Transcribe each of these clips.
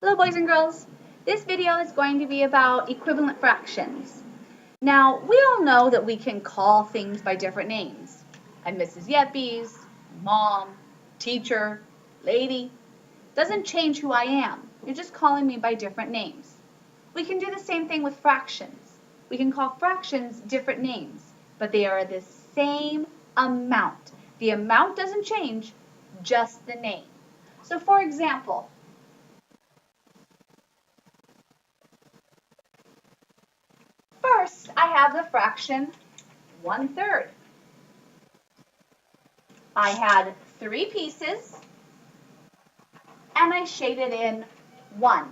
Hello boys and girls. This video is going to be about equivalent fractions. Now, we all know that we can call things by different names. I'm Mrs. Yepiz, mom, teacher, lady. Doesn't change who I am. You're just calling me by different names. We can do the same thing with fractions. We can call fractions different names, but they are the same amount. The amount doesn't change, just the name. So for example, first, I have the fraction 1/3. I had 3 pieces, and I shaded in 1.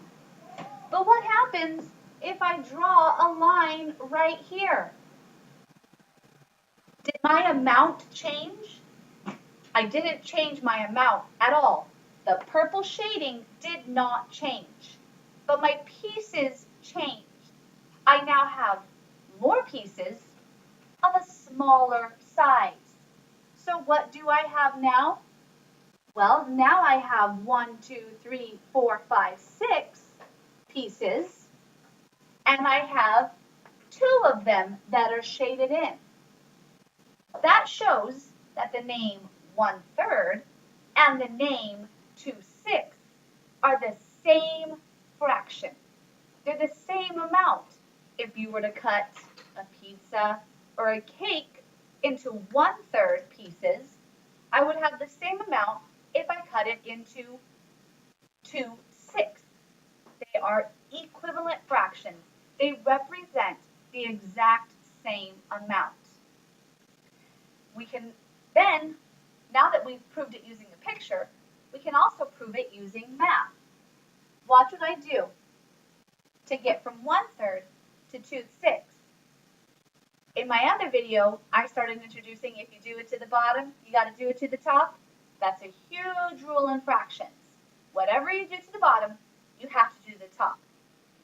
But what happens if I draw a line right here? Did my amount change? I didn't change my amount at all. The purple shading did not change, but my pieces changed. I now have more pieces of a smaller size. So what do I have now? Well, now I have 1, 2, 3, 4, 5, 6 pieces, and I have 2 of them that are shaded in. That shows that the name 1/3 and the name 2/6 are the same fraction. They're the same amount. If you were to cut a pizza or a cake into 1/3 pieces, I would have the same amount if I cut it into 2/6. They are equivalent fractions. They represent the exact same amount. We can then, now that we've proved it using a picture, we can also prove it using math. Watch what I do to get from 1/3 to 2/6. In my other video, I started introducing if you do it to the bottom, you got to do it to the top. That's a huge rule in fractions. Whatever you do to the bottom, you have to do to the top.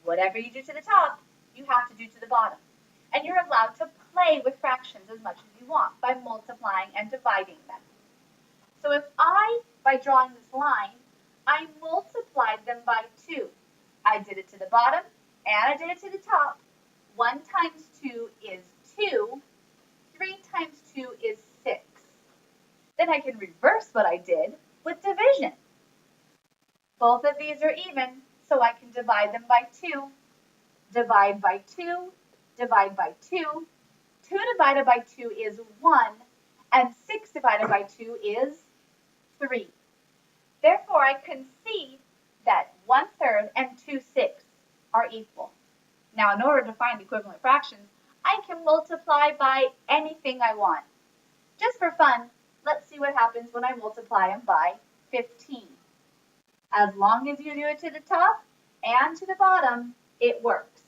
Whatever you do to the top, you have to do to the bottom. And you're allowed to play with fractions as much as you want by multiplying and dividing them. So if by drawing this line, I multiplied them by 2. I did it to the bottom and I did it to the top. 1 times 2 is 2. 3 times 2 is 6. Then I can reverse what I did with division. Both of these are even, so I can divide them by 2. Divide by 2, divide by 2. 2 divided by 2 is 1, and 6 divided by 2 is 3. Therefore, I can see that 1/3 and 2/6 are equal. Now, in order to find equivalent fractions, I can multiply by anything I want. Just for fun, let's see what happens when I multiply them by 15. As long as you do it to the top and to the bottom, it works.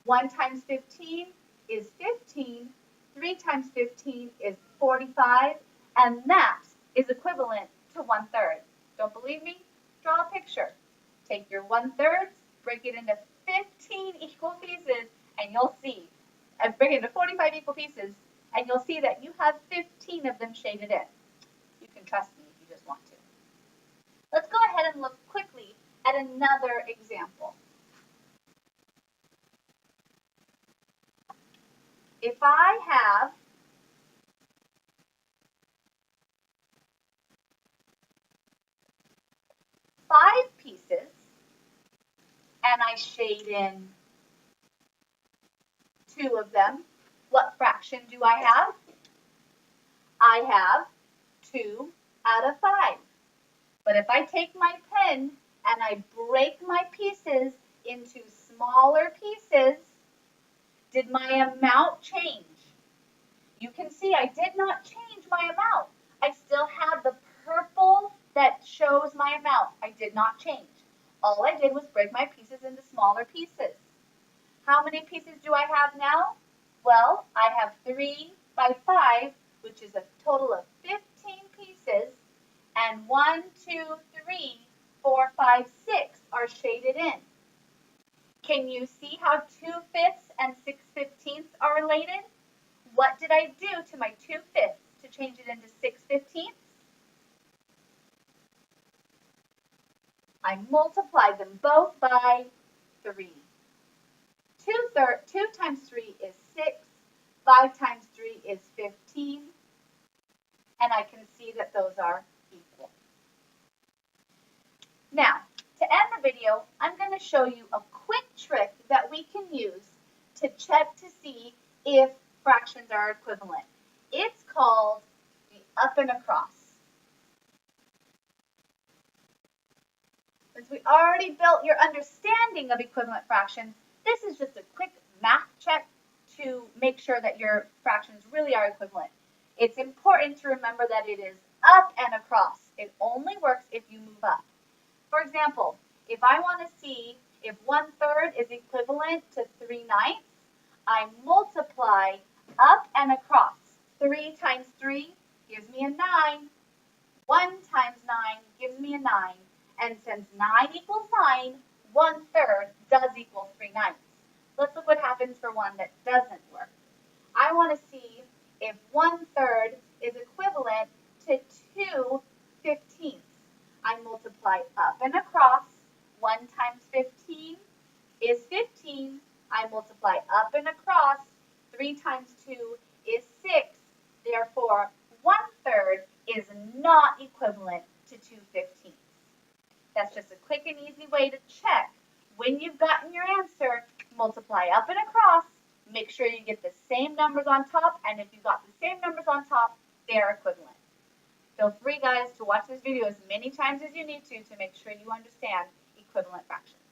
1 times 15 is 15. 3 times 15 is 45, and that is equivalent to 1/3. Don't believe me? Draw a picture. Take your 1/3, break it into 15 equal pieces, and you'll see, break it into 45 equal pieces, and you'll see that you have 15 of them shaded in. You can trust me if you just want to. Let's go ahead and look quickly at another example. If I have 5 pieces and I shade in 2 of them, what fraction do I have? I have 2 out of 5. But if I take my pen and I break my pieces into smaller pieces, did my amount change? You can see I did not change my amount. I still have the purple that shows my amount. I did not change. All I did was break my pieces into smaller pieces. How many pieces do I have now? Well, I have 3 by 5, which is a total of 15 pieces, and 1, 2, 3, 4, 5, 6 are shaded in. Can you see how 2/5 and 6/15 are related? What did I do to my 2/5 to change it into 6/15? I multiply them both by 3. 2 times 3 is 6. 5 times 3 is 15. And I can see that those are equal. Now, to end the video, I'm going to show you a quick trick that we can use to check to see if fractions are equivalent. It's called the up and across. Since we already built your understanding of equivalent fractions, this is just a quick math check to make sure that your fractions really are equivalent. It's important to remember that it is up and across. It only works if you move up. For example, if I want to see if 1/3 is equivalent to 3/9, I multiply up and across. 3 times 3 gives me a 9. 1 times 9 gives me a 9. And since 9 equals 9, 1/3 does equal 3/9. Let's look what happens for one that doesn't work. I want to see if 1/3 is equivalent to 2/15. I multiply up and across. 1 times 15 is 15. I multiply up and across. 3 times 2 is 6. Therefore, 1/3 is not equivalent to 2/15. That's just a quick and easy way to check. When you've gotten your answer, multiply up and across. Make sure you get the same numbers on top, and if you got the same numbers on top, they're equivalent. Feel free, guys, to watch this video as many times as you need to make sure you understand equivalent fractions.